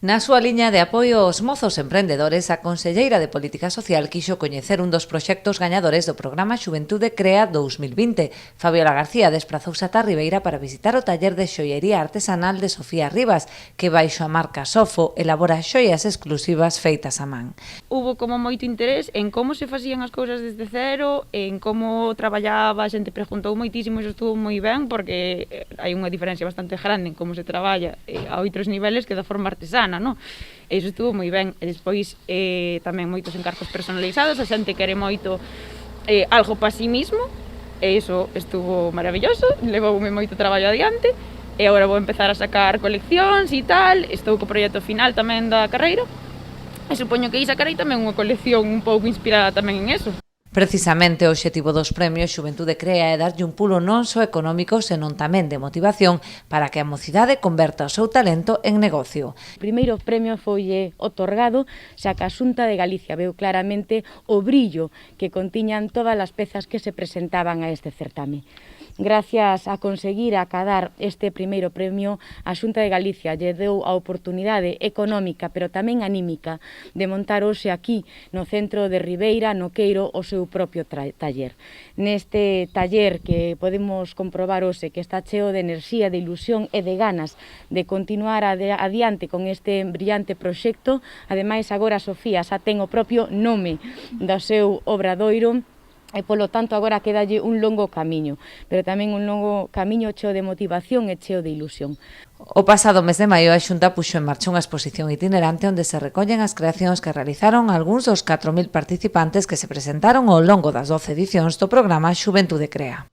Na súa liña de apoio aos mozos emprendedores, a conselleira de Política Social quixo coñecer un dos proxectos gañadores do programa Xuventude Crea 2020. Fabiola García desprazouse ata Ribeira para visitar o taller de xoiería artesanal de Sofía Rivas, que baixo a marca Sofo elabora xoias exclusivas feitas a man. Hubo como moito interés en como se facían as cousas desde cero, en como traballaba, a xente preguntou moitísimo, iso estuvo moi ben, porque hai unha diferencia bastante grande en como se traballa a outros niveles que da forma artesana, no? E iso estuvo moi ben. E despois tamén moitos encargos personalizados, a xente quere moito algo para sí mismo, e iso estuvo maravilloso, levoume moito traballo adiante, e agora vou empezar a sacar coleccións e tal, estou co proxecto final tamén da carreira, e supoño que aí sacarei tamén unha colección un pouco inspirada tamén en eso. Precisamente o obxectivo dos premios Xuventude Crea é darlle un pulo non só económico, senón tamén de motivación para que a mocidade converta o seu talento en negocio. O primeiro premio foi otorgado xa que a Xunta de Galicia veu claramente o brillo que contiñan todas as pezas que se presentaban a este certame. Gracias a conseguir acadar este primeiro premio, a Xunta de Galicia lle deu a oportunidade económica, pero tamén anímica, de montar hoxe aquí, no centro de Ribeira, no Queiro, o seu propio taller. Neste taller que podemos comprobar hoxe que está cheo de enerxía, de ilusión e de ganas de continuar adiante con este brillante proxecto, ademais agora Sofía xa ten o propio nome do seu obradoiro, e polo tanto agora quedalle un longo camiño, pero tamén un longo camiño cheo de motivación e cheo de ilusión. O pasado mes de maio a Xunta puxo en marcha unha exposición itinerante onde se recollen as creacións que realizaron algúns dos 4.000 participantes que se presentaron ao longo das 12 edicións do programa Xuventude Crea.